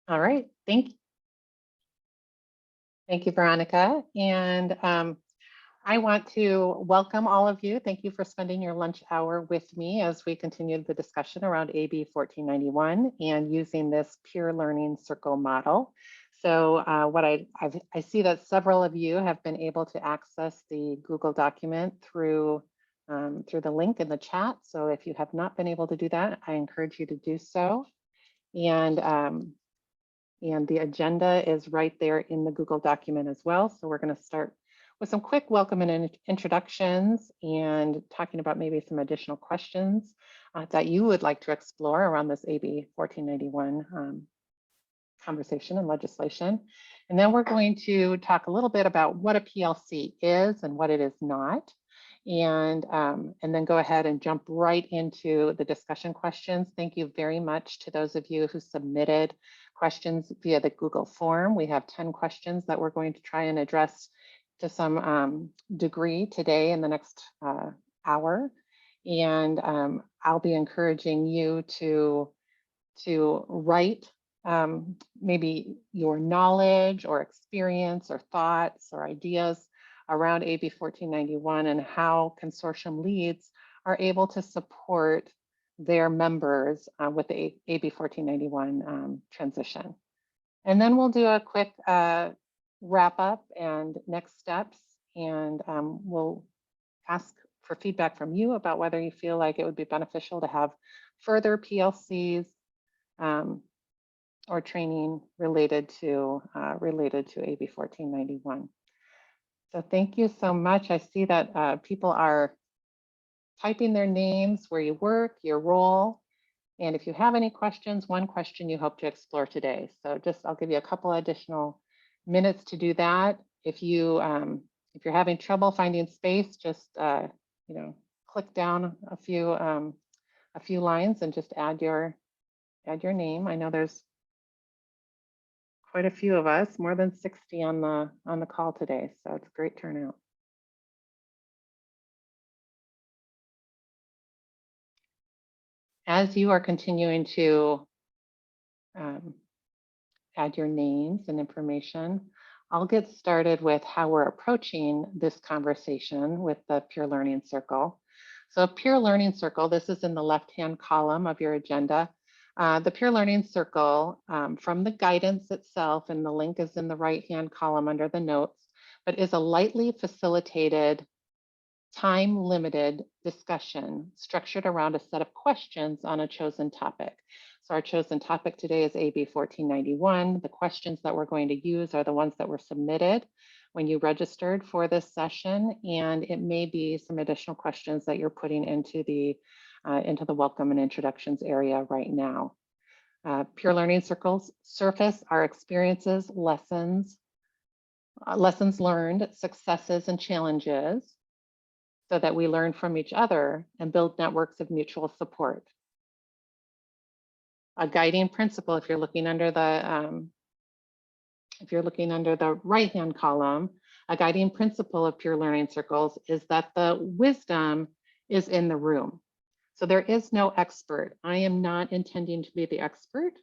All right, thank you, Veronica. And I want to welcome all of you. Thank you for spending your lunch hour with me as we continue the discussion around AB 1491 and using this peer learning circle model. So I see that several of you have been able to access the Google document through the link in the chat. So if you have not been able to do that, I encourage you to do so. And the agenda is right there in the Google document as well. So we're going to start with some quick welcome and introductions and talking about maybe some additional questions that you would like to explore around this AB 1491 conversation and legislation. And then we're going to talk a little bit about what a PLC is and what it is not. And then go ahead and jump right into the discussion questions. Thank you very much to those of you who submitted questions via the Google form. We have 10 questions that we're going to try and address to some degree today in the next hour. And I'll be encouraging you to write maybe your knowledge or experience or thoughts or ideas around AB 1491 and how consortium leads are able to support their members with the AB 1491 transition. And then we'll do a quick wrap up and next steps, and we'll ask for feedback from you about whether you feel like it would be beneficial to have further PLCs or training related to AB 1491. So thank you so much. I see that people are typing their names, where you work, your role, and if you have any questions, one question you hope to explore today. So I'll give you a couple additional minutes to do that. If you're having trouble finding space, just click down a few lines and just add your name. I know there's quite a few of us, more than 60 on the call today, so it's a great turnout. As you are continuing to add your names and information, I'll get started with how we're approaching this conversation with the Peer Learning Circle. So Peer Learning Circle, this is in the left-hand column of your agenda. The Peer Learning Circle, from the guidance itself, and the link is in the right-hand column under the notes, but is a lightly facilitated, time-limited discussion structured around a set of questions on a chosen topic. So our chosen topic today is AB 1491. The questions that we're going to use are the ones that were submitted when you registered for this session, and it may be some additional questions that you're putting into the welcome and introductions area right now. Peer Learning Circles surface our experiences, lessons learned, successes, and challenges, so that we learn from each other and build networks of mutual support. A guiding principle, if you're looking under the right-hand column, a guiding principle of Peer Learning Circles is that the wisdom is in the room. So there is no expert. I am not intending to be the expert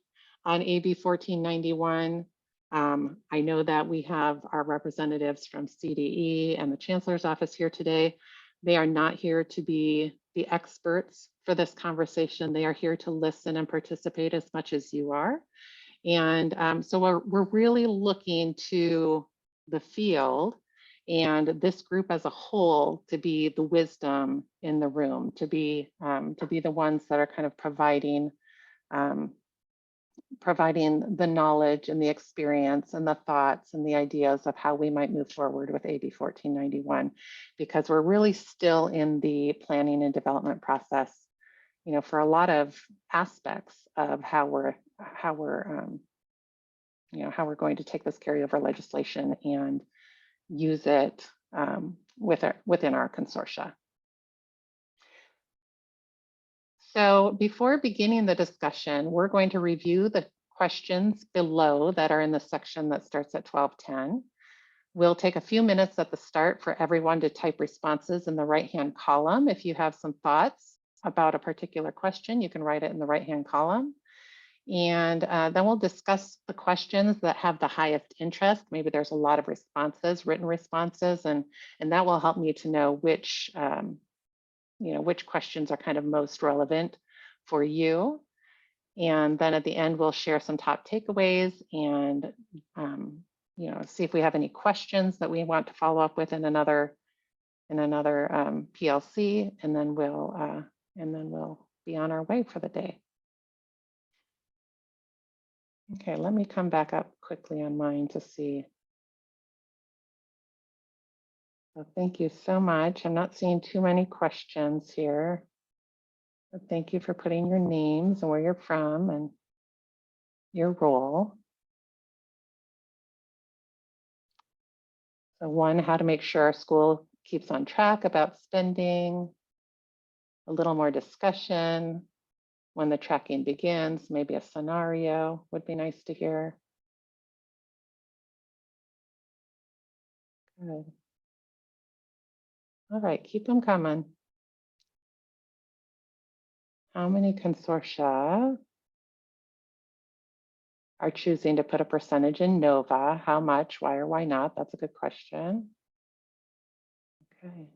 on AB 1491. I know that we have our representatives from CDE and the Chancellor's Office here today. They are not here to be the experts for this conversation. They are here to listen and participate as much as you are. And so we're really looking to the field and this group as a whole to be the wisdom in the room, to be the ones that are kind of providing the knowledge and the experience and the thoughts and the ideas of how we might move forward with AB 1491, because we're really still in the planning and development process, for a lot of aspects of how we're going to take this carryover legislation and use it within our consortia. So before beginning the discussion, we're going to review the questions below that are in the section that starts at 12:10. We'll take a few minutes at the start for everyone to type responses in the right-hand column. If you have some thoughts about a particular question, you can write it in the right-hand column. And then we'll discuss the questions that have the highest interest. Maybe there's a lot of responses, written responses, and that will help me to know which which questions are kind of most relevant for you. And then at the end, we'll share some top takeaways and see if we have any questions that we want to follow up with in another PLC, and then we'll be on our way for the day. Okay, let me come back up quickly on mine to see. So thank you so much. I'm not seeing too many questions here. But thank you for putting your names and where you're from and your role. So one, how to make sure our school keeps on track about spending, a little more discussion, when the tracking begins, maybe a scenario would be nice to hear. Good. All right, keep them coming. How many consortia are choosing to put a percentage in NOVA? How much, why or why not? That's a good question. Okay.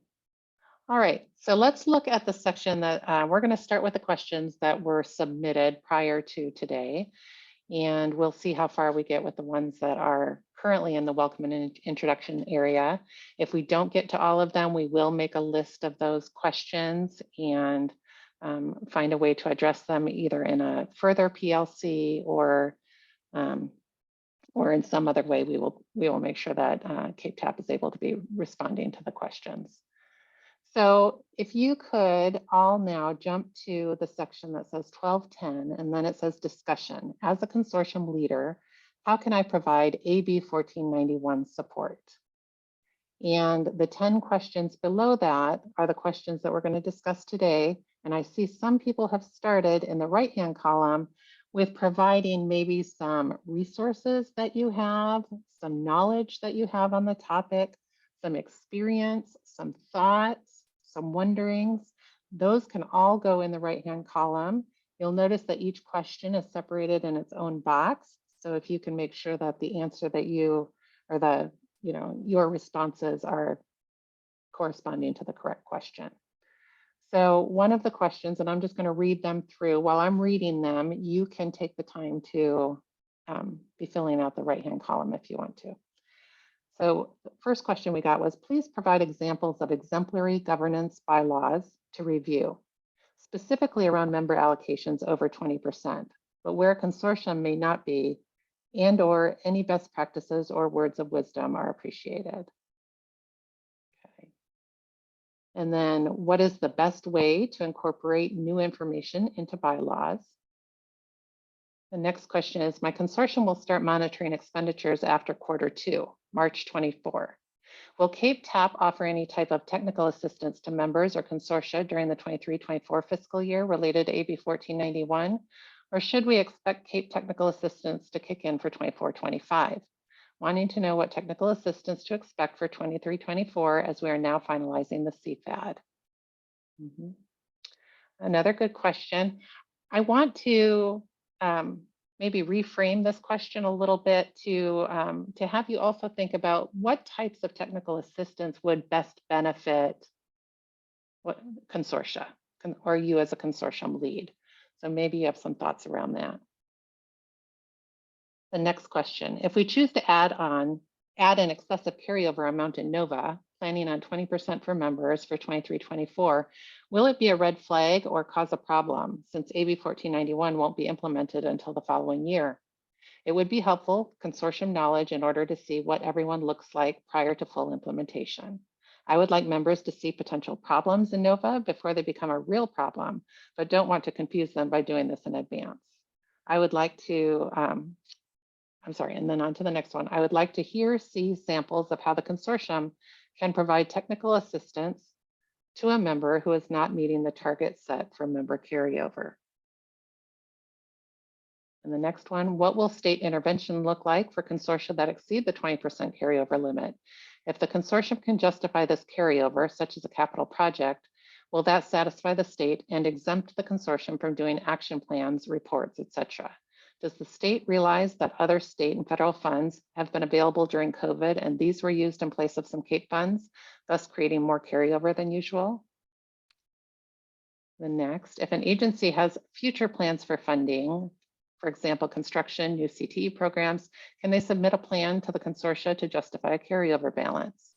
All right, so let's look at the section that we're going to start with the questions that were submitted prior to today. And we'll see how far we get with the ones that are currently in the welcome and introduction area. If we don't get to all of them, we will make a list of those questions and find a way to address them either in a further PLC or in some other way. We will make sure that Cape TAP is able to be responding to the questions. So if you could all now jump to the section that says 1210, and then it says discussion. As a consortium leader, how can I provide AB 1491 support? And the 10 questions below that are the questions that we're going to discuss today. And I see some people have started in the right-hand column with providing maybe some resources that you have, some knowledge that you have on the topic, some experience, some thoughts, some wonderings. Those can all go in the right-hand column. You'll notice that each question is separated in its own box. So if you can make sure that the answer that you, or the, your responses are corresponding to the correct question. So one of the questions, and I'm just going to read them through. While I'm reading them, you can take the time to be filling out the right-hand column if you want to. So the first question we got was, please provide examples of exemplary governance bylaws to review, specifically around member allocations over 20%, but where a consortium may not be, and/or any best practices or words of wisdom are appreciated. Okay. And then what is the best way to incorporate new information into bylaws? The next question is, my consortium will start monitoring expenditures after Q2, March 24. Will Cape TAP offer any type of technical assistance to members or consortia during the 23-24 fiscal year related to AB 1491? Or should we expect Cape technical assistance to kick in for 24-25? Wanting to know what technical assistance to expect for 23-24 as we are now finalizing the CFAD. Another good question. I want to maybe reframe this question a little bit to have you also think about what types of technical assistance would best benefit what consortia or you as a consortium lead. So maybe you have some thoughts around that. The next question, if we choose to add an excessive carryover amount in NOVA, planning on 20% for members for 23-24, will it be a red flag or cause a problem since AB 1491 won't be implemented until the following year? It would be helpful consortium knowledge in order to see what everyone looks like prior to full implementation. I would like members to see potential problems in NOVA before they become a real problem, but don't want to confuse them by doing this in advance. I would like to, and then on to the next one. I would like to see samples of how the consortium can provide technical assistance to a member who is not meeting the target set for member carryover. And the next one, what will state intervention look like for consortia that exceed the 20% carryover limit? If the consortium can justify this carryover, such as a capital project, will that satisfy the state and exempt the consortium from doing action plans, reports, etc.? Does the state realize that other state and federal funds have been available during COVID and these were used in place of some CAPE funds, thus creating more carryover than usual? The next, if an agency has future plans for funding, for example, construction, new CTE programs, can they submit a plan to the consortia to justify a carryover balance?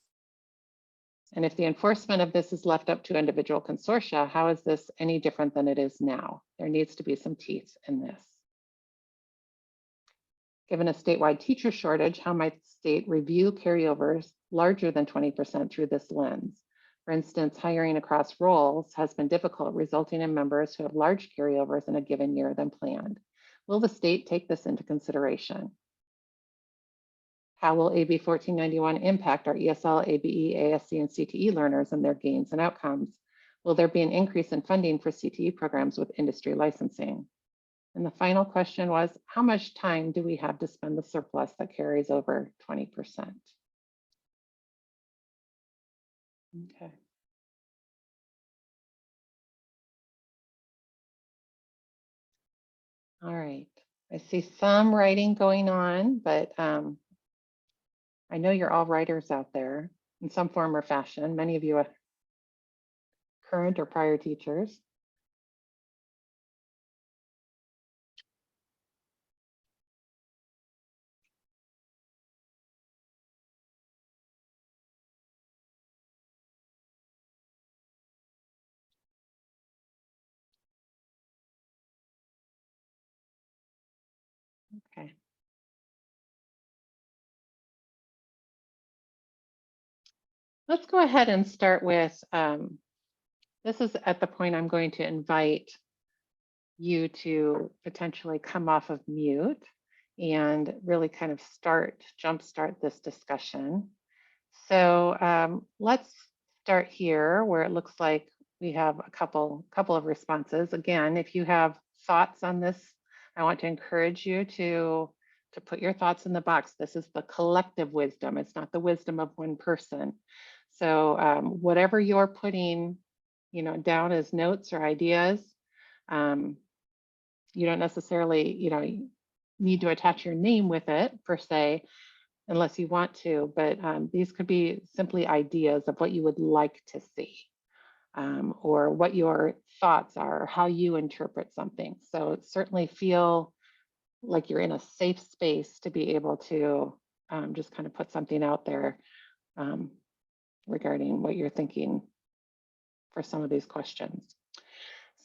And if the enforcement of this is left up to individual consortia, how is this any different than it is now? There needs to be some teeth in this. Given a statewide teacher shortage, how might the state review carryovers larger than 20% through this lens? For instance, hiring across roles has been difficult, resulting in members who have large carryovers in a given year than planned. Will the state take this into consideration? How will AB 1491 impact our ESL, ABE, ASC, and CTE learners and their gains and outcomes? Will there be an increase in funding for CTE programs with industry licensing? And the final question was, how much time do we have to spend the surplus that carries over 20%? Okay. All right. I see some writing going on, but I know you're all writers out there in some form or fashion. Many of you are current or prior teachers. Okay. Let's go ahead and start with, this is at the point I'm going to invite you to potentially come off of mute and really kind of jumpstart this discussion. So let's start here where it looks like we have a couple of responses. Again, if you have thoughts on this, I want to encourage you to put your thoughts in the box. This is the collective wisdom. It's not the wisdom of one person. So whatever you're putting, down as notes or ideas, you don't necessarily, need to attach your name with it per se, unless you want to, but these could be simply ideas of what you would like to see, or what your thoughts are, or how you interpret something. So certainly feel like you're in a safe space to be able to just kind of put something out there regarding what you're thinking for some of these questions.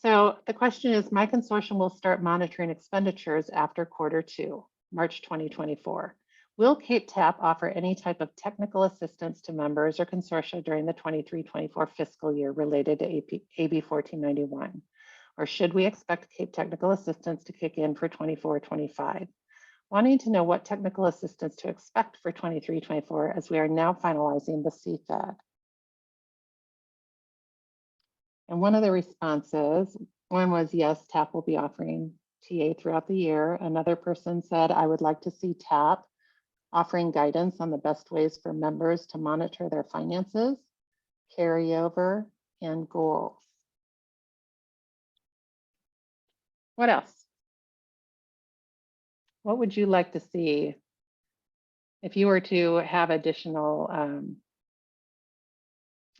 So the question is, my consortium will start monitoring expenditures after Q2, March 2024. Will Cape TAP offer any type of technical assistance to members or consortia during the 23-24 fiscal year related to AB 1491? Or should we expect Cape technical assistance to kick in for 24-25? Wanting to know what technical assistance to expect for 23-24 as we are now finalizing the CFAD. And one of the responses, one was, yes, TAP will be offering TA throughout the year. Another person said, I would like to see TAP offering guidance on the best ways for members to monitor their finances, carryover, and goals. What else? What would you like to see if you were to have additional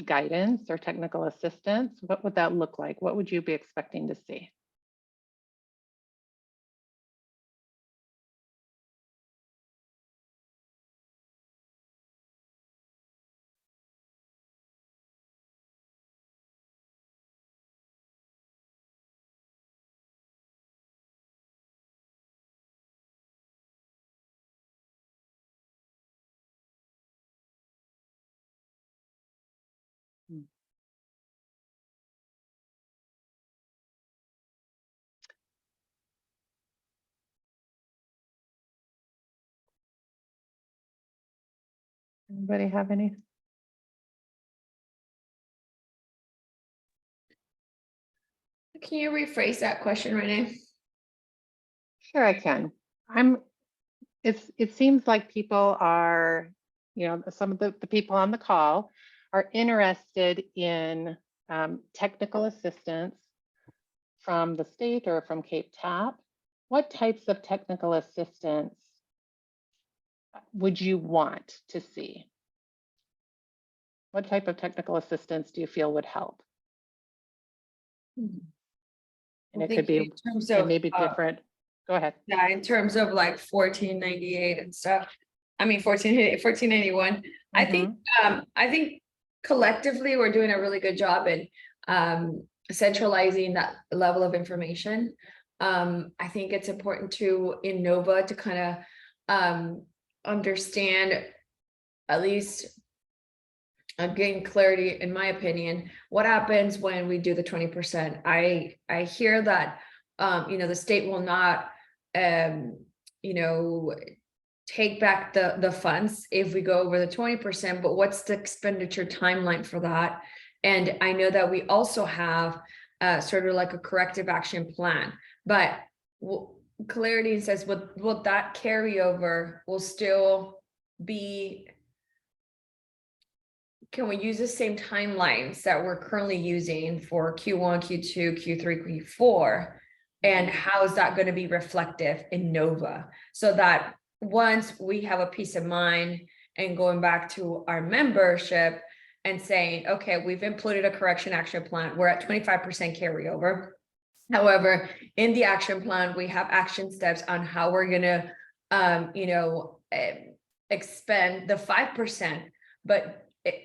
guidance or technical assistance? What would that look like? What would you be expecting to see? Anybody have any? Can you rephrase that question, Renee? Sure, I can. It seems like people are, some of the people on the call are interested in technical assistance from the state or from Cape TAP what types of technical assistance would you want to see? What type of technical assistance do you feel would help? And I it could think in be, terms it of, may be different. Go ahead. yeah, in terms of like 1498 and stuff. I mean, 1481. I think collectively we're doing a really good job in centralizing that level of information. I think it's important to in Nova to kind of understand, at least gain clarity, in my opinion, what happens when we do the 20%. I hear that the state will not take back the funds if we go over the 20%, but what's the expenditure timeline for that? And I know that we also have sort of like a corrective action plan, but clarity says what that carryover will still be. Can we use the same timelines that we're currently using for Q1, Q2, Q3, Q4? And how is that going to be reflective in Nova? So that once we have a peace of mind and going back to our membership and saying, okay, we've included a correction action plan, we're at 25% carryover. However, in the action plan, we have action steps on how we're going to, expend the 5%, but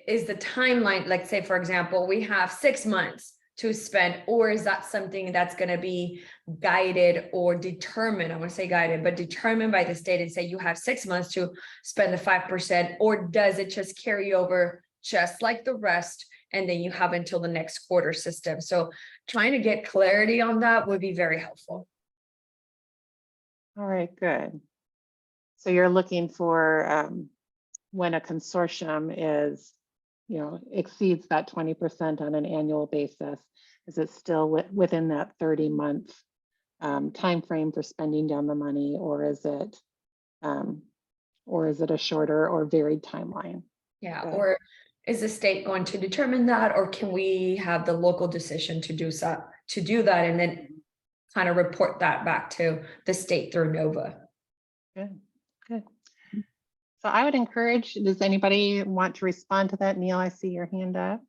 is the timeline, like say, for example, we have 6 months to spend, or is that something that's going to be guided or determined? I want to say guided, but determined by the state and say you have 6 months to spend the 5%, or does it just carry over just like the rest? And then you have until the next quarter system. So trying to get clarity on that would be very helpful. All right, good. So you're looking for when a consortium is, exceeds that 20% on an annual basis, is it still within that 30-month time frame for spending down the money, or is it a shorter or varied timeline? Yeah, or is the state going to determine that, or can we have the local decision to do that and then kind of report that back to the state through Nova? Good. So I would encourage, does anybody want to respond to that? Neil, I see your hand up.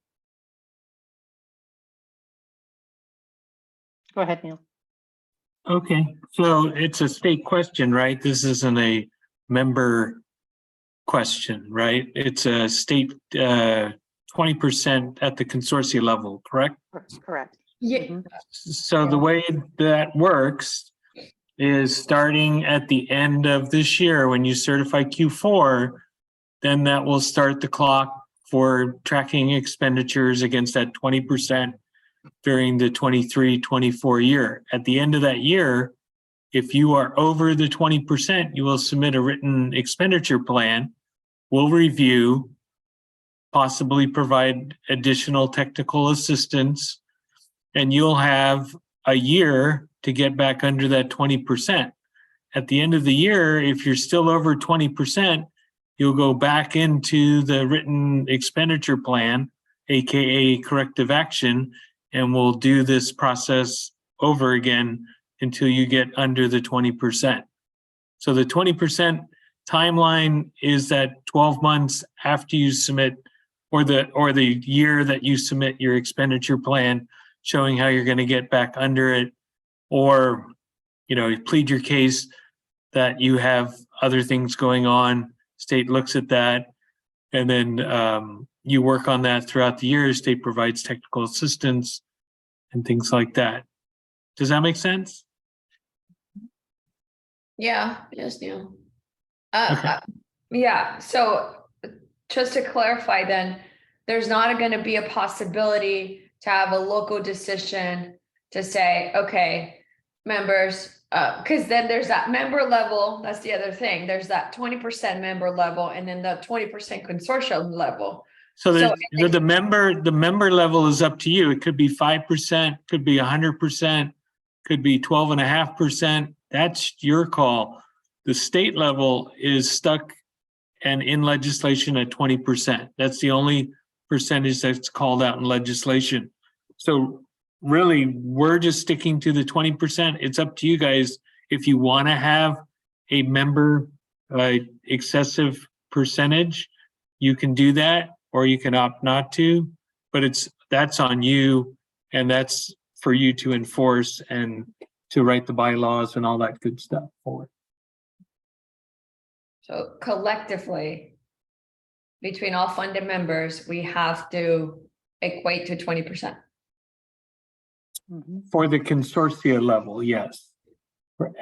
Go ahead, Neil. Okay, so it's a state question, right? This isn't a member question, right? It's a state 20% at the consortium level, correct? Correct. Yeah. So the way that works is starting at the end of this year, when you certify Q4, then that will start the clock for tracking expenditures against that 20% during the 23-24 year. At the end of that year, if you are over the 20%, you will submit a written expenditure plan. We'll review, possibly provide additional technical assistance, and you'll have a year to get back under that 20%. At the end of the year, if you're still over 20%, you'll go back into the written expenditure plan, AKA corrective action, and we'll do this process over again until you get under the 20%. So the 20% timeline is that 12 months after you submit, or the year that you submit your expenditure plan, showing how you're going to get back under it, or you plead your case that you have other things going on. State looks at that, and then you work on that throughout the year. State provides technical assistance and things like that. Does that make sense? Yeah. Yes, Neil. Okay. Yeah. So just to clarify, then there's not going to be a possibility to have a local decision to say, okay, members, because then there's that member level. That's the other thing. There's that 20% member level, and then the 20% consortium level. So the member level is up to you. It could be 5%, could be 100%, could be 12.5%. That's your call. The state level is stuck and in legislation at 20%. That's the only percentage that's called out in legislation. So really, we're just sticking to the 20%. It's up to you guys if you want to have a member excessive percentage, you can do that, or you can opt not to, but that's on you, and that's for you to enforce and to write the bylaws and all that good stuff for. So collectively, between all funded members, we have to equate to 20%. Mhm. For the consortia level, yes.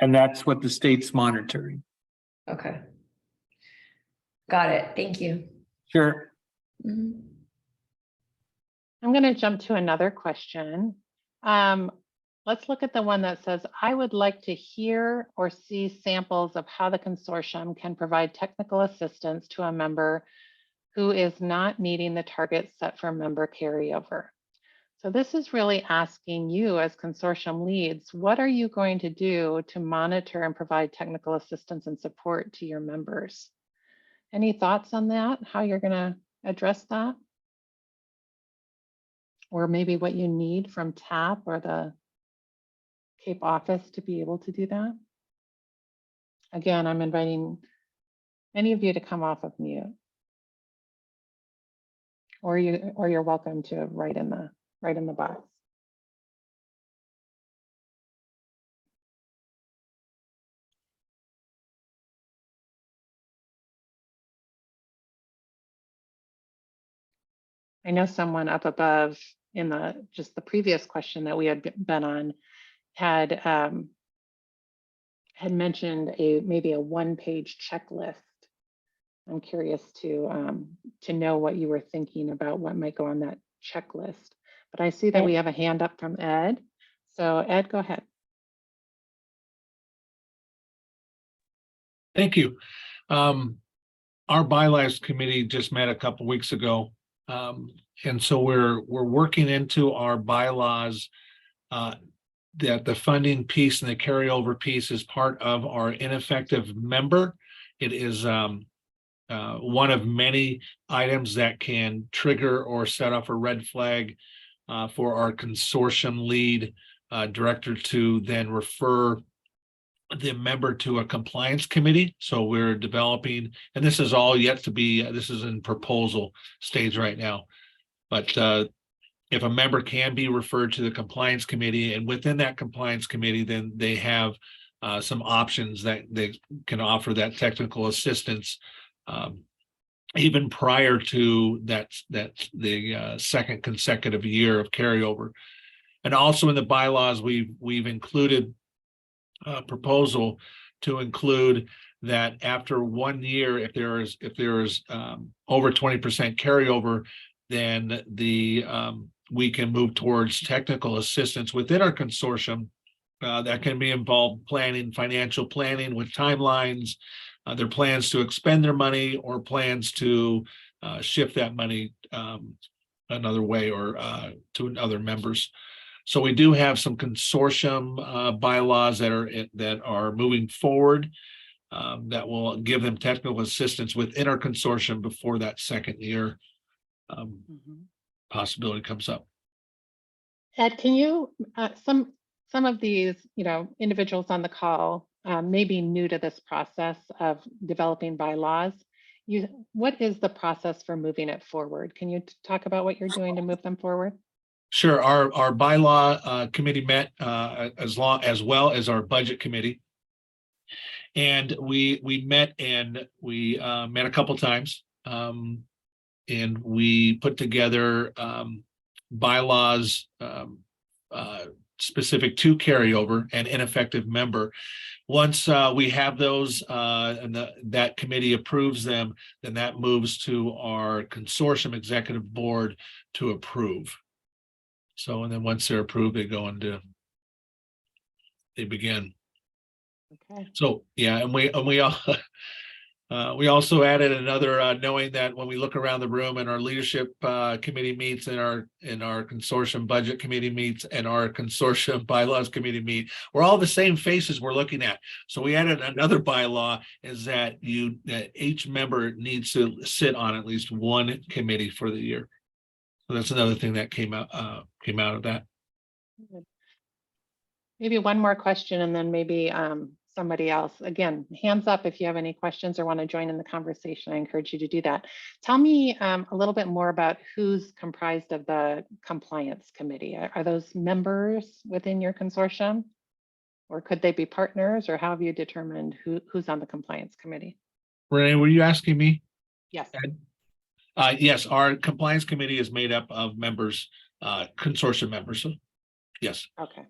And that's what the state's monitoring. Okay. Got it. Thank you. Sure. Mhm. I'm going to jump to another question. Let's look at the one that says, I would like to hear or see samples of how the consortium can provide technical assistance to a member who is not meeting the targets set for member carryover. So this is really asking you as consortium leads, what are you going to do to monitor and provide technical assistance and support to your members? Any thoughts on that? How you're going to address that? Or maybe what you need from TAP or the Cape office to be able to do that? Again, I'm inviting any of you to come off of mute. Or you're welcome to write in the box. I know someone up above in just the previous question that we had been on had mentioned maybe a one-page checklist. I'm curious to know what you were thinking about what might go on that checklist. But I see that we have a hand up from Ed. So Ed, go ahead. Thank you. Our bylaws committee just met a couple weeks ago. And so we're working into our bylaws that the funding piece and the carryover piece is part of our ineffective member. It is one of many items that can trigger or set off a red flag for our consortium lead director to then refer the member to a compliance committee. So we're developing, and this is all yet to be, this is in proposal stage right now. But if a member can be referred to the compliance committee, and within that compliance committee, then they have some options that they can offer that technical assistance even prior to the second consecutive year of carryover. And also in the bylaws, we've included a proposal to include that after 1 year, if there is over 20% carryover, then we can move towards technical assistance within our consortium that can be involved planning, financial planning with timelines, their plans to expend their money or plans to shift that money another way or to other members. So we do have some consortium bylaws that are moving forward that will give them technical assistance within our consortium before that second year possibility comes up. Ed, can you, some of these, individuals on the call may be new to this process of developing bylaws. What is the process for moving it forward? Can you talk about what you're doing to move them forward? Sure. Our bylaw committee met as well as our budget committee. And we met a couple times. And we put together bylaws specific to carryover and ineffective member. Once we have those and that committee approves them, then that moves to our consortium executive board to approve. So, and then once they're approved, they begin. Okay. So, yeah, and we we also added another knowing that when we look around the room and our leadership committee meets and our consortium budget committee meets and our consortium bylaws committee meet, we're all the same faces we're looking at. So we added another bylaw is that each member needs to sit on at least one committee for the year. So that's another thing that came out of that. Maybe one more question, and then maybe somebody else. Again, hands up if you have any questions or want to join in the conversation. I encourage you to do that. Tell me a little bit more about who's comprised of the compliance committee. Are those members within your consortium? Or could they be partners, or how have you determined who's on the compliance committee? Renee, were you asking me? Yes. Yes, our compliance committee is made up of members, consortium members. So, yes. Okay.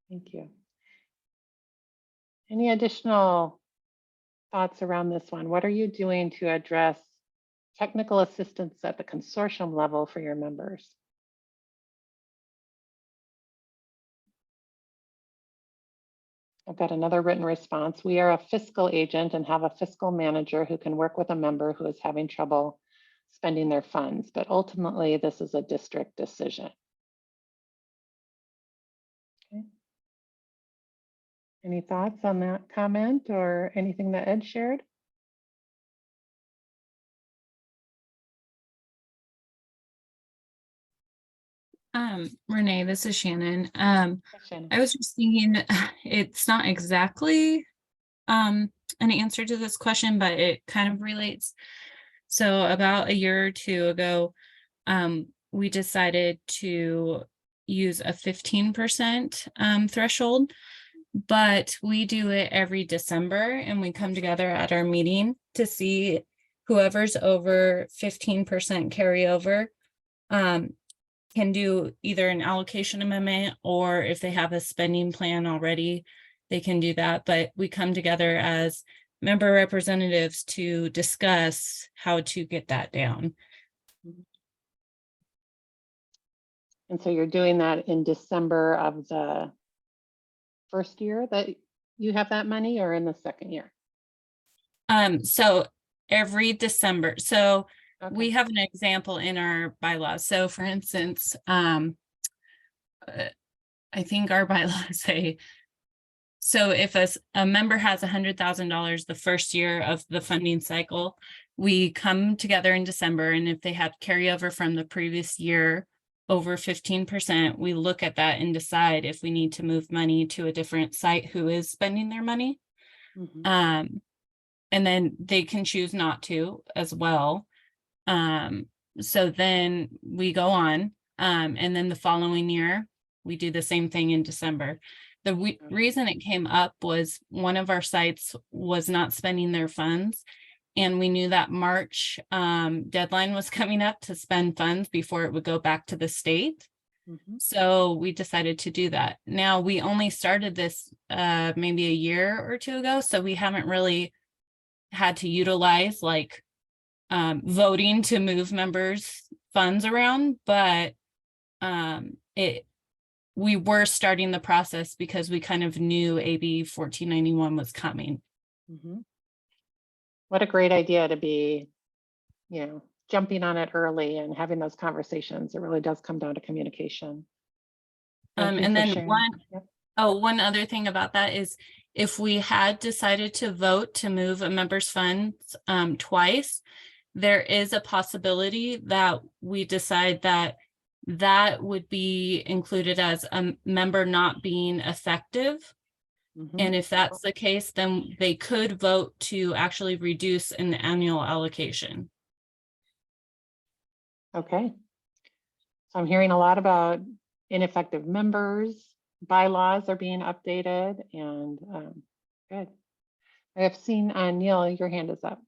Thank you. Any additional thoughts around this one? What are you doing to address technical assistance at the consortium level for your members? I've got another written response. We are a fiscal agent and have a fiscal manager who can work with a member who is having trouble spending their funds, but ultimately this is a district decision. Okay. Any thoughts on that comment or anything that Ed shared? Renee, this is Shannon. Shannon. I was just thinking, it's not exactly an answer to this question, but it kind of relates. So about a year or two ago, we decided to use a 15% threshold, but we do it every December and we come together at our meeting to see whoever's over 15% carryover can do either an allocation amendment, or if they have a spending plan already, they can do that. But we come together as member representatives to discuss how to get that down. And so you're doing that in December of the first year that you have that money, or in the second year? So every December. So Okay. we have an example in our bylaws. So for instance, I think our bylaws say, so if a member has $100,000 the first year of the funding cycle, we come together in December, and if they had carryover from the previous year over 15%, we look at that and decide if we need to move money to a different site who is spending their money. Mm-hmm. And then they can choose not to as well. So then we go on, and then the following year, we do the same thing in December. The reason it came up was one of our sites was not spending their funds, and we knew that March deadline was coming up to spend funds before it would go back to the state. Mm-hmm. So we decided to do that. Now we only started this maybe a year or two ago, so we haven't really had to utilize like voting to move members' funds around, but we were starting the process because we kind of knew AB 1491 was coming. Mm-hmm. What a great idea to be, jumping on it early and having those conversations. It really does come down to communication. And then sharing. one other thing about that is, if we had decided to vote to move a member's funds twice, there is a possibility that we decide that that would be included as a member not being effective. Mm-hmm. And if that's the case, then they could vote to actually reduce an annual allocation. Okay. So I'm hearing a lot about ineffective members, bylaws are being updated, and good. I have seen Neil, your hand is up.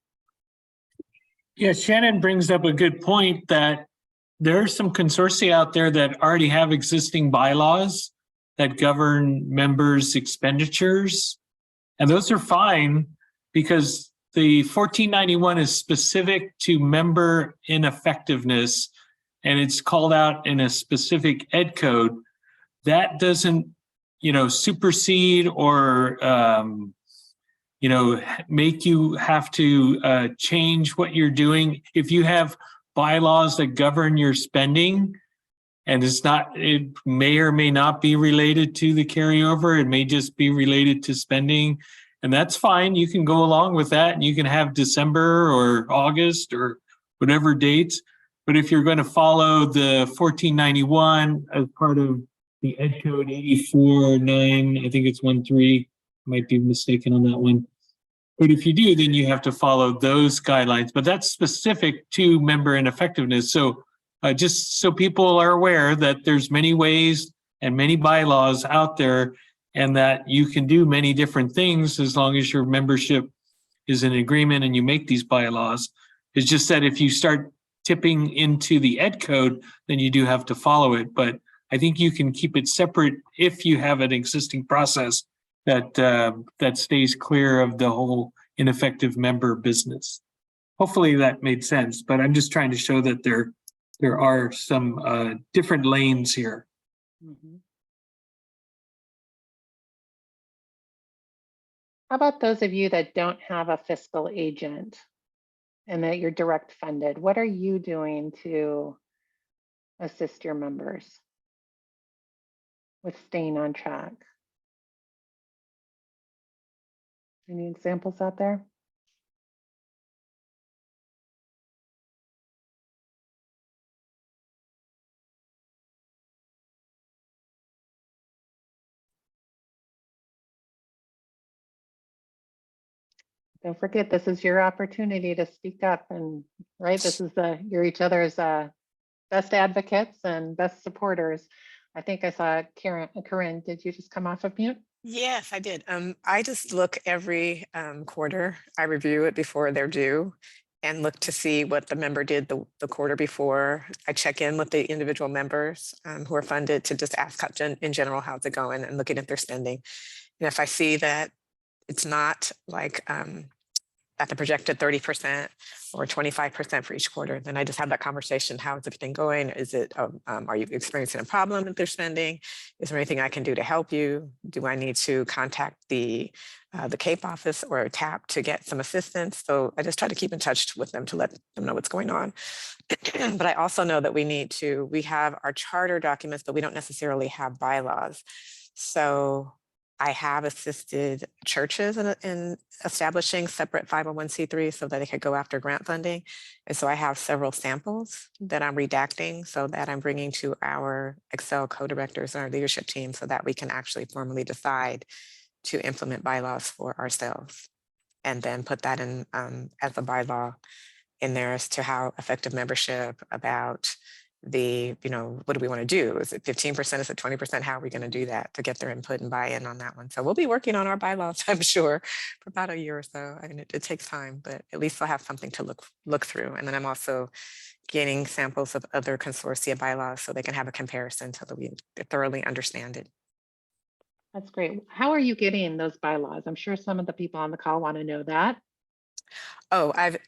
Yeah, Shannon brings up a good point that there are some consortia out there that already have existing bylaws that govern members' expenditures. And those are fine because the 1491 is specific to member ineffectiveness, and it's called out in a specific ed code. That doesn't, supersede or, make you have to change what you're doing. If you have bylaws that govern your spending, and it may or may not be related to the carryover, it may just be related to spending, and that's fine. You can go along with that, and you can have December or August or whatever dates. But if you're going to follow the 1491 as part of the Ed Code 84.9, I think it's 1.3, might be mistaken on that one. But if you do, then you have to follow those guidelines, but that's specific to member ineffectiveness. So just so people are aware that there's many ways and many bylaws out there, and that you can do many different things as long as your membership is in agreement and you make these bylaws. It's just that if you start tipping into the ed code, then you do have to follow it. But I think you can keep it separate if you have an existing process that stays clear of the whole ineffective member business. Hopefully that made sense, but I'm just trying to show that there are some different lanes here. Mhm. How about those of you that don't have a fiscal agent and that you're direct funded? What are you doing to assist your members with staying on track? Any examples out there? Don't forget, this is your opportunity to speak up, and right, this is you're each other's best advocates and best supporters. I think I saw Corinne, did you just come off of mute? Yes, I did. I just look every quarter. I review it before they're due and look to see what the member did the quarter before. I check in with the individual members who are funded to just ask in general, how's it going, and looking at their spending. And if I see that it's not like at the projected 30% or 25% for each quarter, then I just have that conversation. How is everything going? Is it, are you experiencing a problem that they're spending? Is there anything I can do to help you? Do I need to contact the CAPE office or TAP to get some assistance? So I just try to keep in touch with them to let them know what's going on. But I also know that we have our charter documents, but we don't necessarily have bylaws. So I have assisted churches in establishing separate 501c3 so that they could go after grant funding. And so I have several samples that I'm redacting so that I'm bringing to our Excel co-directors and our leadership team so that we can actually formally decide to implement bylaws for ourselves. And then put that in as a bylaw in there as to how effective membership, about what do we want to do? Is it 15%? Is it 20%? How are we going to do that to get their input and buy-in on that one? So we'll be working on our bylaws, I'm sure, for about a year or so. I mean, it takes time, but at least we'll have something to look through. And then I'm also getting samples of other consortia bylaws so they can have a comparison so that we thoroughly understand it. That's great. How are you getting those bylaws? I'm sure some of the people on the call want to know that. Oh, I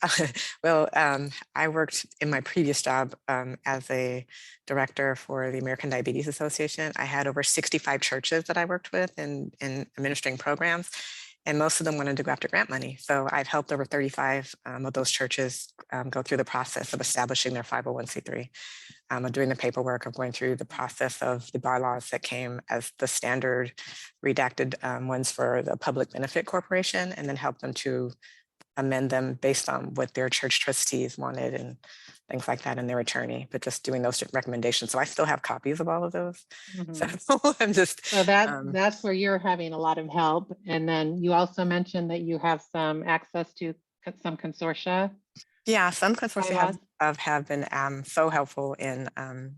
worked in my previous job as a director for the American Diabetes Association. I had over 65 churches that I worked with in administering programs, and most of them wanted to go after grant money. So I've helped over 35 of those churches go through the process of establishing their 501c3. Of doing the paperwork, of going through the process of the bylaws that came as the standard redacted ones for the public benefit corporation, and then help them to amend them based on what their church trustees wanted and things like that, and their attorney, but just doing those recommendations. So I still have copies of all of those. So I'm just. So that's where you're having a lot of help. And then you also mentioned that you have some access to some consortia. Yeah, some consortia have been so helpful in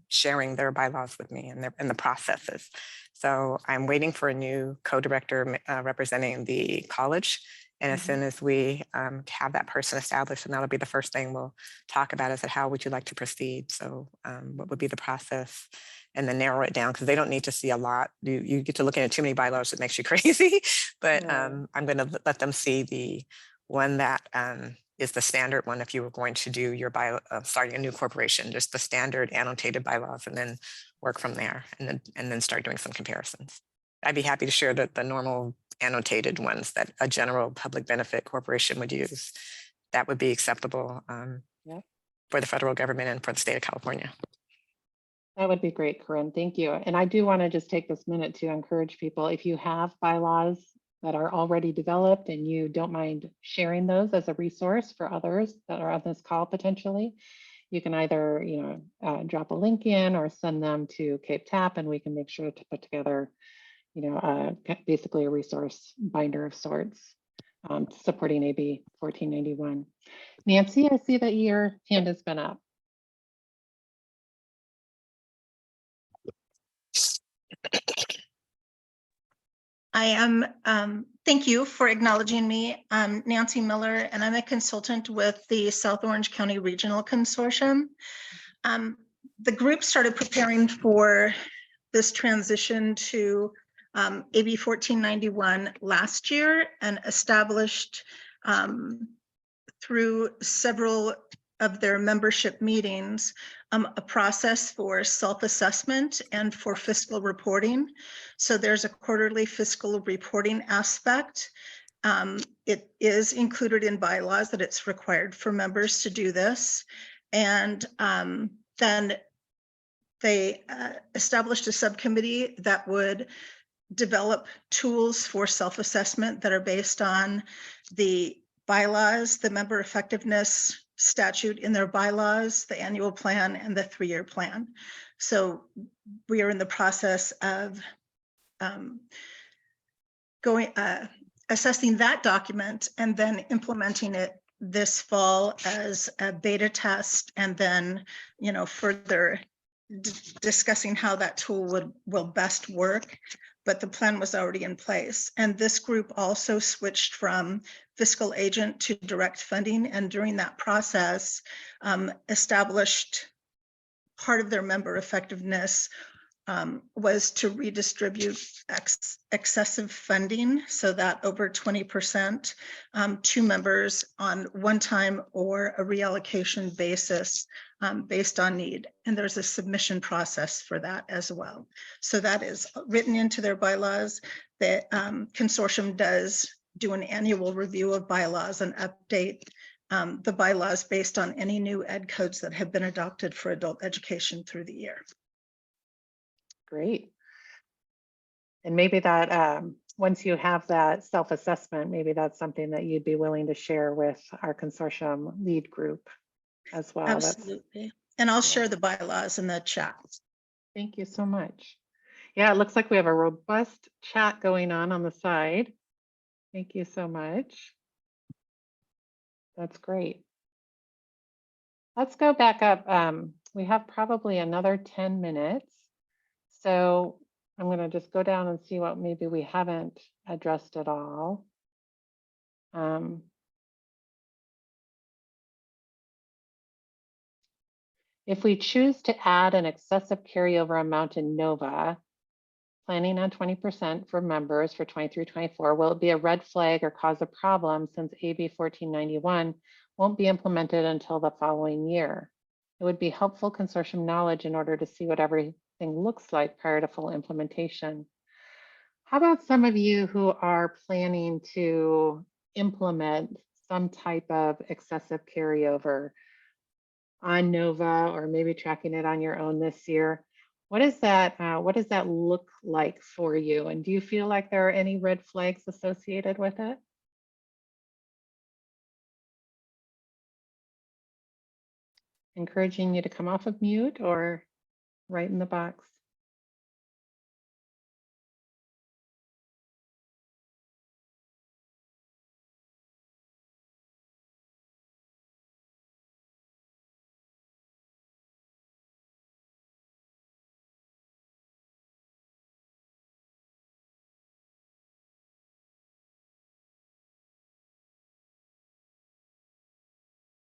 sharing their bylaws with me and the processes. So I'm waiting for a new co-director representing the college. And as soon as we have that person established, and that'll be the first thing we'll talk about, is that how would you like to proceed? So what would be the process? And then narrow it down, because they don't need to see a lot. You get to looking at too many bylaws, it makes you crazy. But I'm going to let them see the one that is the standard one if you were going to do your starting a new corporation, just the standard annotated bylaws, and then work from there, and then start doing some comparisons. I'd be happy to share the normal annotated ones that a general public benefit corporation would use. That would be acceptable for the federal government and for the state of California. That would be great, Corinne. Thank you. And I do want to just take this minute to encourage people, if you have bylaws that are already developed and you don't mind sharing those as a resource for others that are on this call potentially, you can either drop a link in or send them to Cape Tap, and we can make sure to put together basically a resource binder of sorts, supporting AB 1491. Nancy, I see that your hand has been up. I am, thank you for acknowledging me. I'm Nancy Miller, and I'm a consultant with the South Orange County Regional Consortium. The group started preparing for this transition to AB 1491 last year and established through several of their membership meetings, a process for self-assessment and for fiscal reporting. So there's a quarterly fiscal reporting aspect. It is included in bylaws that it's required for members to do this. And then they established a subcommittee that would develop tools for self-assessment that are based on the bylaws, the member effectiveness statute in their bylaws, the annual plan, and the 3-year plan. So we are in the process of assessing that document and then implementing it this fall as a beta test, and then, further discussing how that tool will best work. But the plan was already in place. And this group also switched from fiscal agent to direct funding. And during that process, established part of their member effectiveness was to redistribute excessive funding, so that over 20% to members on one-time or a reallocation basis based on need. And there's a submission process for that as well. So that is written into their bylaws. The consortium does do an annual review of bylaws and update the bylaws based on any new ed codes that have been adopted for adult education through the year. Great. And maybe that once you have that self-assessment, maybe that's something that you'd be willing to share with our consortium lead group as well. Absolutely. And I'll share the bylaws in the chat. Thank you so much. Yeah, it looks like we have a robust chat going on the side. Thank you so much. That's great. Let's go back up. We have probably another 10 minutes. So I'm going to just go down and see what maybe we haven't addressed at all. If we choose to add an excessive carryover amount in NOVA, planning on 20% for members for 23-24, will it be a red flag or cause a problem since AB 1491 won't be implemented until the following year? It would be helpful consortium knowledge in order to see what everything looks like prior to full implementation. How about some of you who are planning to implement some type of excessive carryover on NOVA, or maybe tracking it on your own this year? What does that look like for you? And do you feel like there are any red flags associated with it? Encouraging you to come off of mute or write in the box.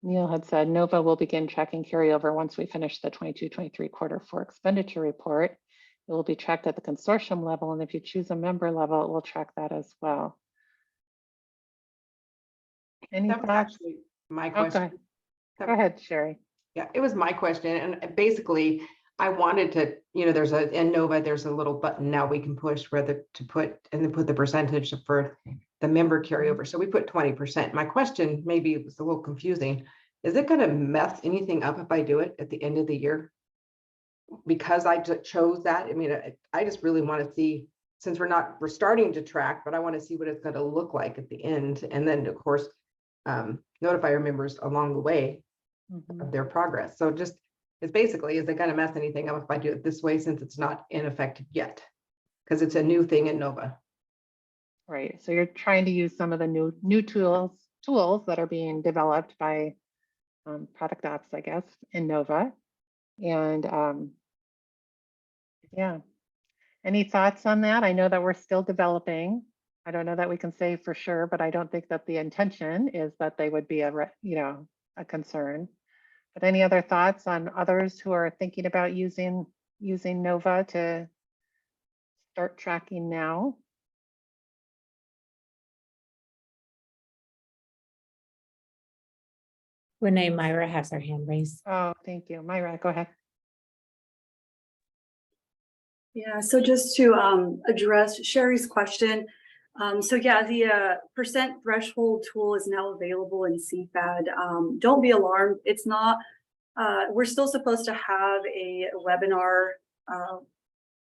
Neil had said NOVA will begin tracking carryover once we finish the 22-23 quarter 4 expenditure report. It will be tracked at the consortium level, and if you choose a member level, it will track that as well. Any That was thoughts? actually my question. Go ahead, Sherry. Yeah, it was my question. And basically, I wanted to, there's in NOVA, there's a little button now we can push whether to put, and then put the percentage for the member carryover. So we put 20%. My question, maybe it was a little confusing. Is it going to mess anything up if I do it at the end of the year? Because I chose that. I mean, I just really want to see, since we're starting to track, but I want to see what it's going to look like at the end. And then of course, notify our members along the way of their progress. So just, it's basically, is it going to mess anything up if I do it this way, since it's not in effect yet? because it's a new thing in Nova. Right. So you're trying to use some of the new tools that are being developed by product ops, I guess, in Nova. And yeah. Any thoughts on that? I know that we're still developing. I don't know that we can say for sure, but I don't think that the intention is that they would be a concern. But any other thoughts on others who are thinking about using Nova to start tracking now? Renee Myra has her hand raised. Oh, thank you. Myra, go ahead. Yeah, so just to address Sherry's question. So yeah, the percent threshold tool is now available in CFAD. Don't be alarmed. It's not, we're still supposed to have a webinar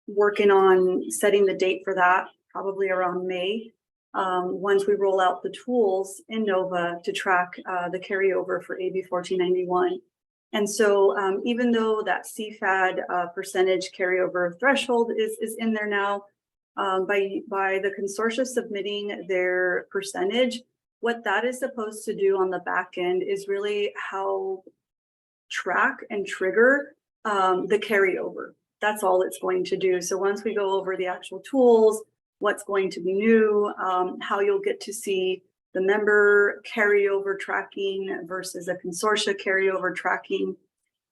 working on setting the date for that, probably around May. Once we roll out the tools in Nova to track the carryover for AB 1491. And so even though that CFAD percentage carryover threshold is in there now, by the consortia submitting their percentage, what that is supposed to do on the back end is really how track and trigger the carryover. That's all it's going to do. So once we go over the actual tools, what's going to be new, how you'll get to see the member carryover tracking versus a consortia carryover tracking,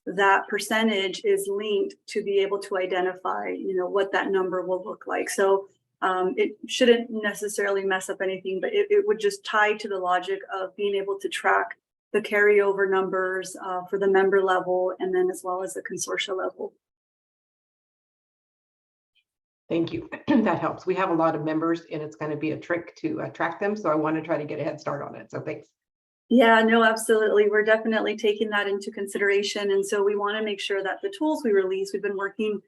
that percentage is linked to be able to identify, what that number will look like. So it shouldn't necessarily mess up anything, but it would just tie to the logic of being able to track the carryover numbers for the member level and then as well as the consortia level. Thank you. That helps. We have a lot of members and it's going to be a trick to track them. So I want to try to get a head start on it. So thanks. Yeah, no, absolutely. We're definitely taking that into consideration. And so we want to make sure that the tools we release, we've been working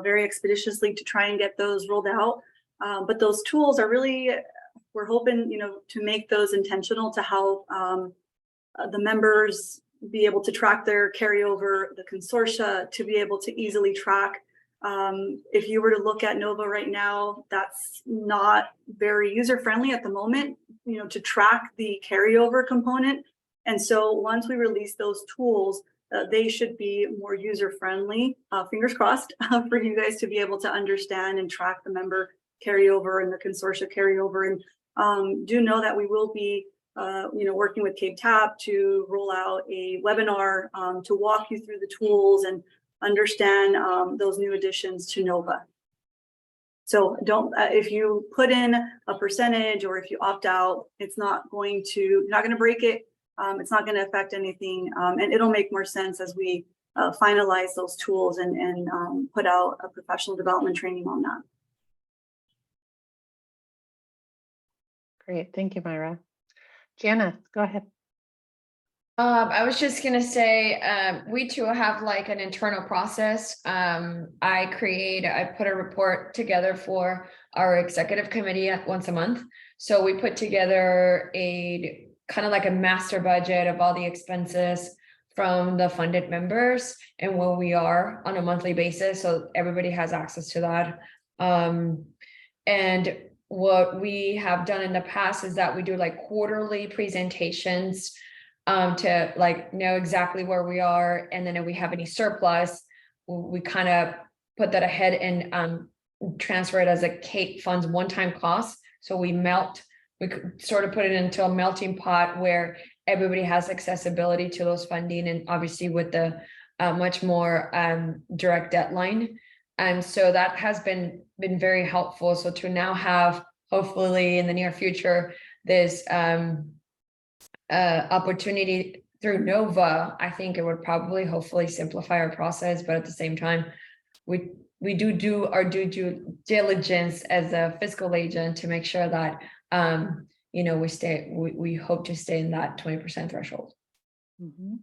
very expeditiously to try and get those rolled out. But those tools are really, we're hoping, to make those intentional to help the members be able to track their carryover, the consortia to be able to easily track. If you were to look at Nova right now, that's not very user-friendly at the moment, to track the carryover component. And so once we release those tools, they should be more user-friendly, fingers crossed, for you guys to be able to understand and track the member carryover and the consortia carryover. And do know that we will be working with Cape Tap to roll out a webinar to walk you through the tools and understand those new additions to Nova. So don't, if you put in a percentage or if you opt out, it's not going to, you're not going to break it. It's not going to affect anything. And it'll make more sense as we finalize those tools and put out a professional development training on that. Great. Thank you, Myra. Janice, go ahead. I was just gonna say, we too have like an internal process. I put a report together for our executive committee once a month. So we put together a kind of like a master budget of all the expenses from the funded members and where we are on a monthly basis. So everybody has access to that. And what we have done in the past is that we do like quarterly presentations to like know exactly where we are. And then if we have any surplus, we kind of put that ahead and transfer it as a Cape Funds one-time cost. So we could sort of put it into a melting pot where everybody has accessibility to those funding, and obviously with the much more direct deadline. And so that has been very helpful. So to now have, hopefully in the near future, this opportunity through Nova, I think it would probably hopefully simplify our process, but at the same time, we do our due diligence as a fiscal agent to make sure that we hope to stay in that 20% threshold. Mm-hmm.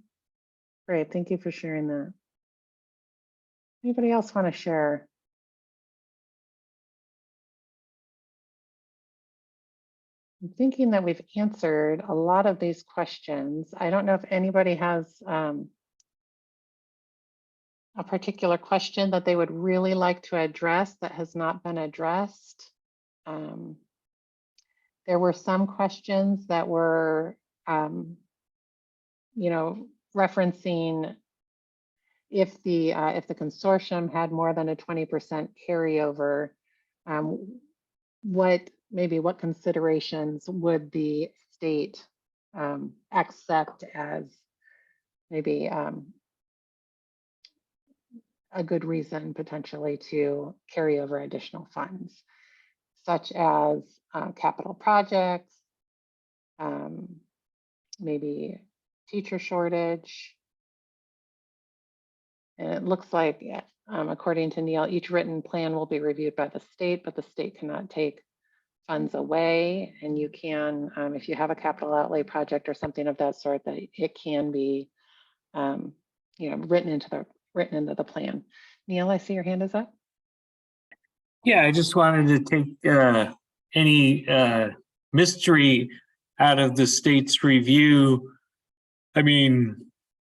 Great, thank you for sharing that. Anybody else want to share? I'm thinking that we've answered a lot of these questions. I don't know if anybody has a particular question that they would really like to address that has not been addressed. There were some questions that were, referencing if the consortium had more than a 20% carryover, what considerations would the state accept as maybe a good reason potentially to carry over additional funds, such as capital projects, maybe teacher shortage. And it looks like, according to Neil, each written plan will be reviewed by the state, but the state cannot take funds away. And you can, if you have a capital outlay project or something of that sort, that it can be, written into the plan. Neil, I see your hand is up. Yeah, I just wanted to take any mystery out of the state's review. I mean,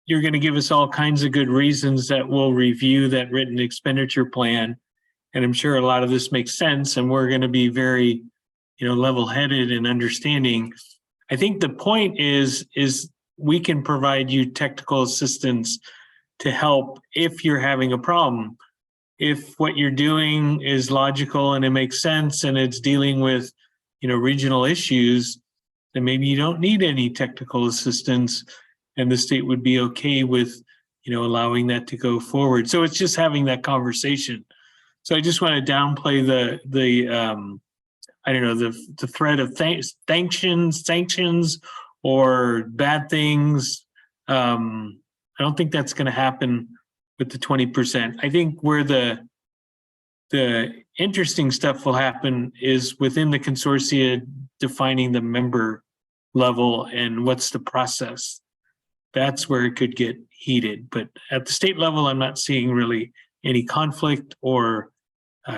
you're going to give us all kinds of good reasons that we'll review that written expenditure plan. And I'm sure a lot of this makes sense, and we're going to be very, level-headed and understanding. I think the point is we can provide you technical assistance to help if you're having a problem. If what you're doing is logical and it makes sense and it's dealing with, regional issues, then maybe you don't need any technical assistance, and the state would be okay with, allowing that to go forward. So it's just having that conversation. So I just want to downplay the threat of sanctions or bad things. I don't think that's going to happen with the 20%. I think where the interesting stuff will happen is within the consortia defining the member level and what's the process. That's where it could get heated. But at the state level, I'm not seeing really any conflict or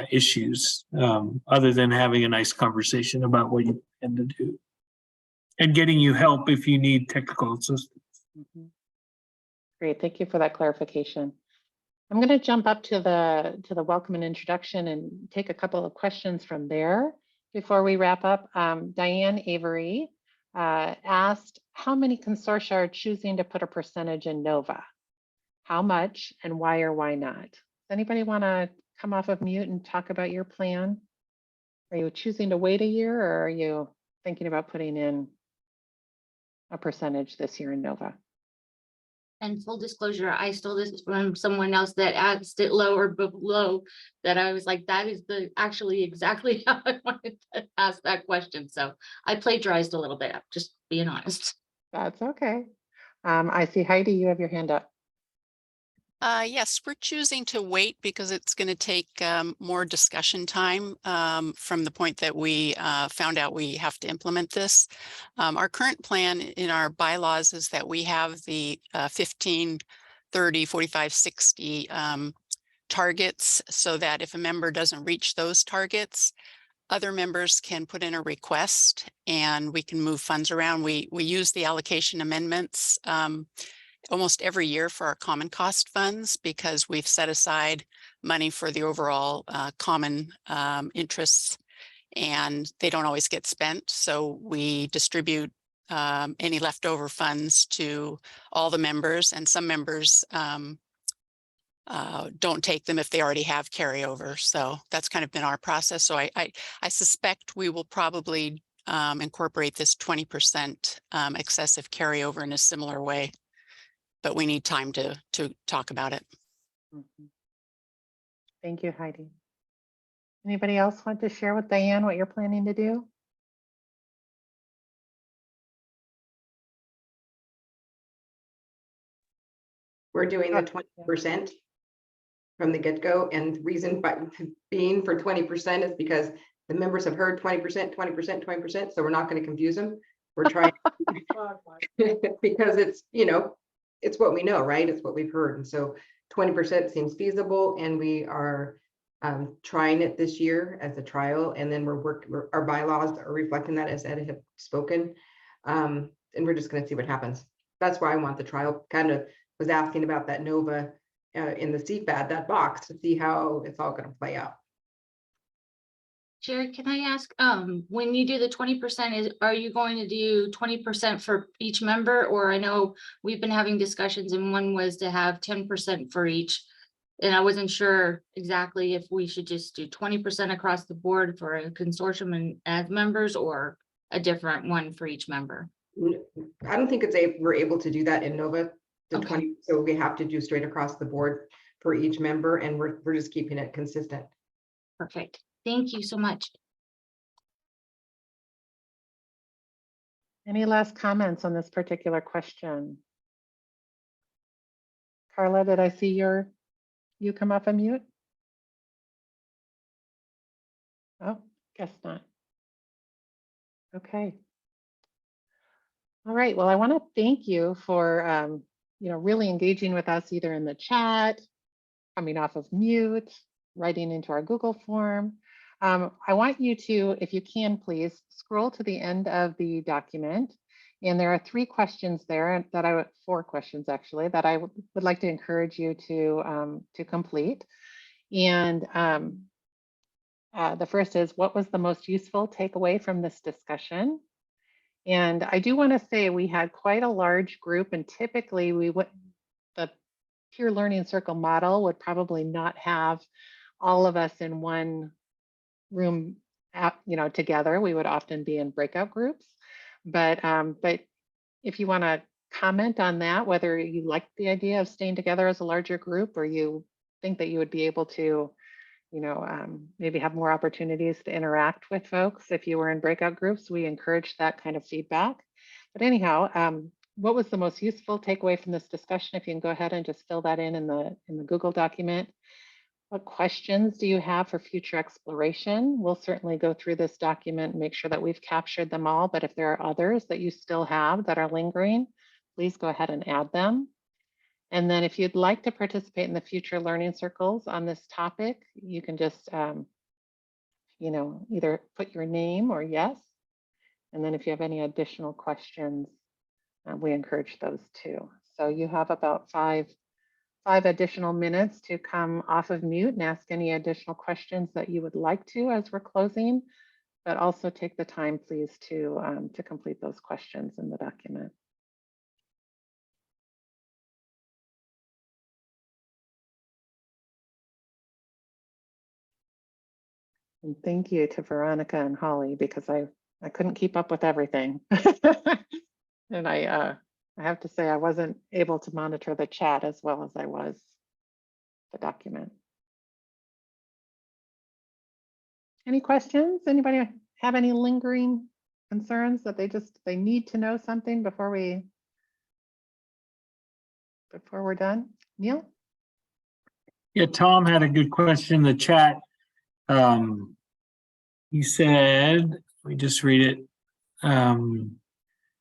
issues other than having a nice conversation about what you intend to do and getting you help if you need technical assistance. Mm-hmm. Great, thank you for that clarification. I'm going to jump up to the welcome and introduction and take a couple of questions from there before we wrap up. Diane Avery asked, how many consortia are choosing to put a percentage in NOVA? How much and why or why not? Does anybody want to come off of mute and talk about your plan? Are you choosing to wait a year, or are you thinking about putting in a percentage this year in NOVA? And full disclosure, I stole this from someone else that asked it low or below, that I was like, that is actually exactly how I wanted to ask that question. So I plagiarized a little bit, just being honest. That's okay. I see Heidi, you have your hand up. Yes, we're choosing to wait because it's going to take more discussion time from the point that we found out we have to implement this. Our current plan in our bylaws is that we have the 15, 30, 45, 60 targets, so that if a member doesn't reach those targets, other members can put in a request and we can move funds around. We use the allocation amendments almost every year for our common cost funds, because we've set aside money for the overall common interests, and they don't always get spent. So we distribute any leftover funds to all the members, and some members don't take them if they already have carryover. So that's kind of been our process. So I suspect we will probably incorporate this 20% excessive carryover in a similar way, but we need time to talk about it. Mm-hmm. Thank you, Heidi. Anybody else want to share with Diane what you're planning to do? We're doing the 20% from the get-go, and the reason being for 20% is because the members have heard 20%, 20%, 20%, so we're not going to confuse them. We're trying because it's, it's what we know, right? It's what we've heard. And so 20% seems feasible, and we are trying it this year as a trial. And then our bylaws are reflecting that, as Ed had spoken. And we're just going to see what happens. That's why I want the trial. Kind of was asking about that NOVA in the CFAD, that box, to see how it's all going to play out. Sherry, can I ask, when you do the 20%, are you going to do 20% for each member? Or I know we've been having discussions and one was to have 10% for each. And I wasn't sure exactly if we should just do 20% across the board for a consortium and as members, or a different one for each member. I don't think we're able to do that in Nova, the Okay. 20, so we have to do straight across the board for each member, and we're just keeping it consistent. Perfect. Thank you so much. Any last comments on this particular question? Carla, did I see you come off a mute? Oh, guess not. Okay. All right. Well, I want to thank you for really engaging with us either in the chat, coming off of mute, writing into our Google form. I want you to, if you can, please scroll to the end of the document. And there are 3 questions there that 4 questions actually, that I would like to encourage you to complete. And the first is, what was the most useful takeaway from this discussion? And I do want to say we had quite a large group, and typically the peer learning circle model would probably not have all of us in one room together. We would often be in breakout groups. But if you want to comment on that, whether you like the idea of staying together as a larger group, or you think that you would be able to maybe have more opportunities to interact with folks if you were in breakout groups, we encourage that kind of feedback. But anyhow, what was the most useful takeaway from this discussion? If you can go ahead and just fill that in the Google document. What questions do you have for future exploration? We'll certainly go through this document and make sure that we've captured them all, but if there are others that you still have that are lingering, please go ahead and add them. And then if you'd like to participate in the future learning circles on this topic, you can just, either put your name or yes. And then if you have any additional questions, we encourage those too. So you have about five additional minutes to come off of mute and ask any additional questions that you would like to as we're closing, but also take the time, please, to complete those questions in the document. And thank you to Veronica and Holly, because I couldn't keep up with everything. And I have to say I wasn't able to monitor the chat as well as I was the document. Any questions? Anybody have any lingering concerns that they need to know something before we're done? Neil? Yeah, Tom had a good question in the chat. He said, let me just read it.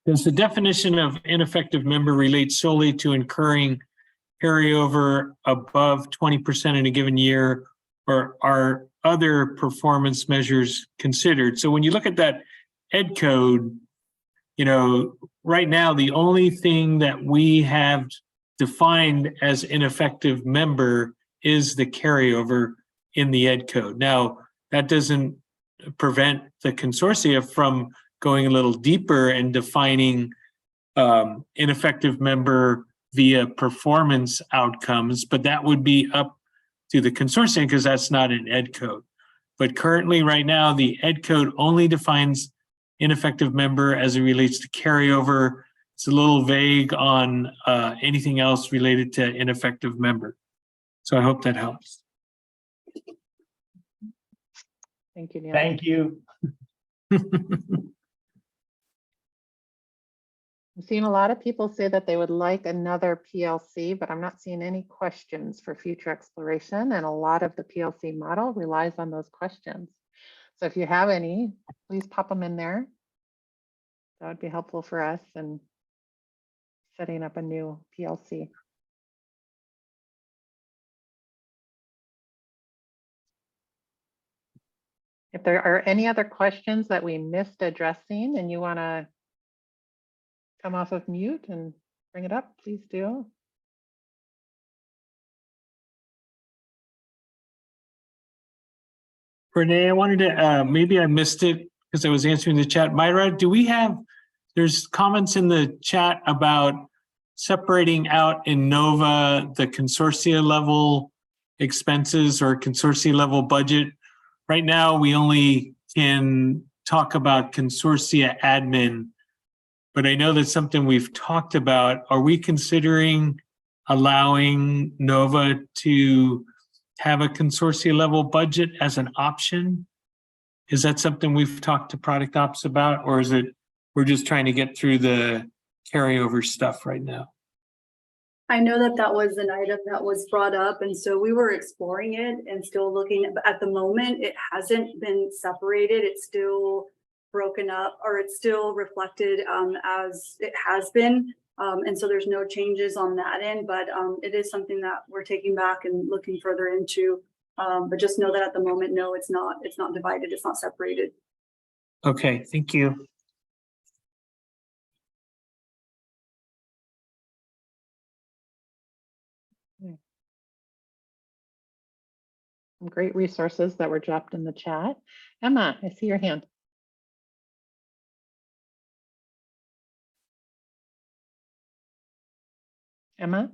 Does the definition of ineffective member relate solely to incurring carryover above 20% in a given year, or are other performance measures considered? So when you look at that ed code, right now, the only thing that we have defined as ineffective member is the carryover in the ed code. Now, that doesn't prevent the consortia from going a little deeper and defining ineffective member via performance outcomes, but that would be up to the consortium because that's not an ed code. But currently, right now, the ed code only defines ineffective member as it relates to carryover. It's a little vague on anything else related to ineffective member. So I hope that helps. Thank you, Neil. Thank you. I'm seeing a lot of people say that they would like another PLC, but I'm not seeing any questions for future exploration. And a lot of the PLC model relies on those questions. So if you have any, please pop them in there. That would be helpful for us in setting up a new PLC. If there are any other questions that we missed addressing and you want to come off of mute and bring it up, please do. Renee, I wanted to, maybe I missed it because I was answering the chat. Myra, there's comments in the chat about separating out in Nova the consortia level expenses or consortia level budget. Right now, we only can talk about consortia admin, but I know that's something we've talked about. Are we considering allowing Nova to have a consortia level budget as an option? Is that something we've talked to product ops about, or is it we're just trying to get through the carryover stuff right now? I know that that was an item that was brought up, and so we were exploring it and still looking at the moment. It hasn't been separated. It's still broken up, or it's still reflected as it has been. And so there's no changes on that end, but it is something that we're taking back and looking further into. But just know that at the moment, no, it's not divided. It's not separated. Okay, thank you. Some great resources that were dropped in the chat. Emma, I see your hand. Emma?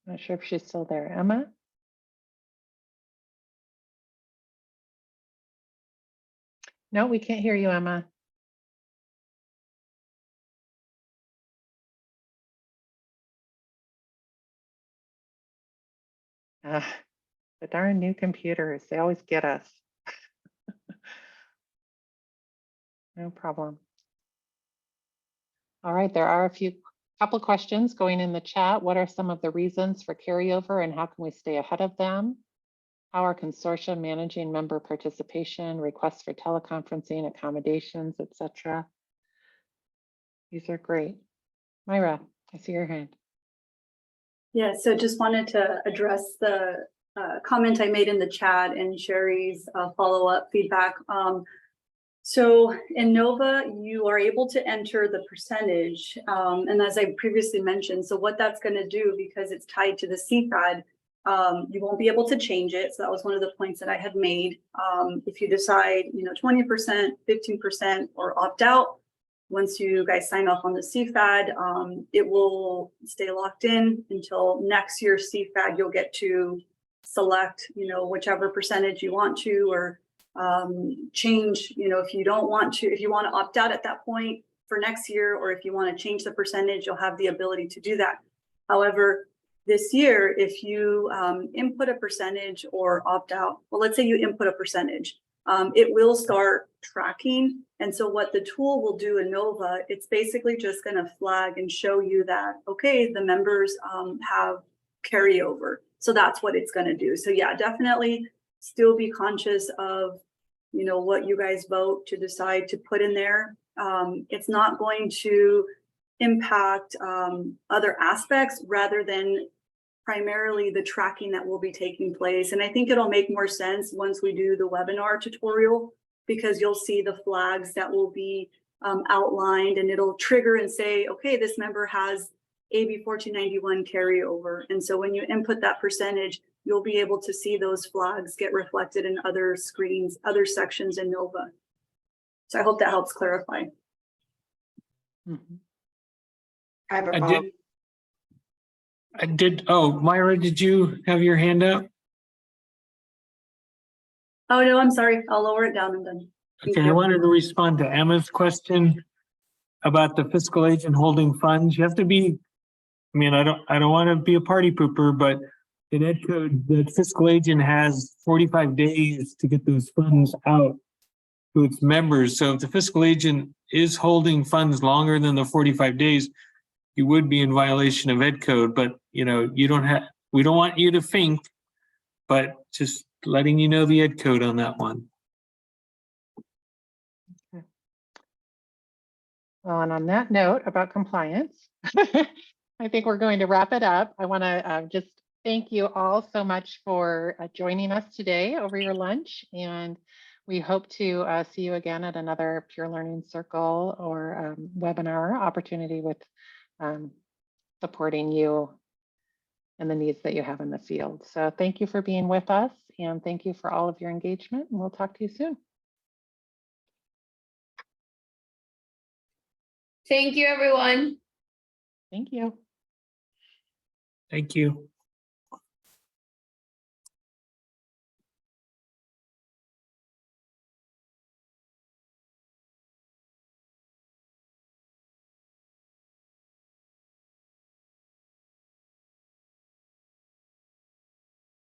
Not sure if she's still there. Emma? No, we can't hear you, Emma. The darn new computers, they always get us. No problem. All right, there are a couple questions going in the chat. What are some of the reasons for carryover and how can we stay ahead of them? How are consortia managing member participation, requests for teleconferencing, accommodations, etc.? These are great. Myra, I see your hand. Yeah, so just wanted to address the comment I made in the chat and Sherry's follow-up feedback. So in Nova, you are able to enter the percentage. And as I previously mentioned, so what that's going to do, because it's tied to the CFAD, you won't be able to change it. So that was one of the points that I had made. If you decide, 20%, 15%, or opt out, once you guys sign off on the CFAD, it will stay locked in until next year's CFAD. You'll get to select, whichever percentage you want to, or change, if you don't want to, if you want to opt out at that point for next year, or if you want to change the percentage, you'll have the ability to do that. However, this year, if you input a percentage or opt out, well, let's say you input a percentage, it will start tracking. And so what the tool will do in Nova, it's basically just going to flag and show you that, okay, the members have carryover. So that's what it's going to do. So yeah, definitely still be conscious of, what you guys vote to decide to put in there. It's not going to impact other aspects rather than primarily the tracking that will be taking place. And I think it'll make more sense once we do the webinar tutorial, because you'll see the flags that will be outlined, and it'll trigger and say, okay, this member has AB 1491 carryover. And so when you input that percentage, you'll be able to see those flags get reflected in other screens, other sections in Nova. So I hope that helps clarify. Mm-hmm. I have a follow-up. Oh, Myra, did you have your hand up? Oh, no, I'm sorry. I'll lower it down and then. Okay, I wanted to respond to Emma's question about the fiscal agent holding funds. You have to be, I don't want to be a party pooper, but in Ed Code, the fiscal agent has 45 days to get those funds out to its members. So if the fiscal agent is holding funds longer than the 45 days, you would be in violation of Ed Code. But we don't want you to think, but just letting you know the Ed Code on that one. Okay. Well, and on that note about compliance, I think we're going to wrap it up. I want to just thank you all so much for joining us today over your lunch. And We hope to see you again at another Pure Learning Circle or webinar opportunity with supporting you and the needs that you have in the field. So thank you for being with us, and thank you for all of your engagement, and we'll talk to you soon. Thank you, everyone. Thank you. Thank you.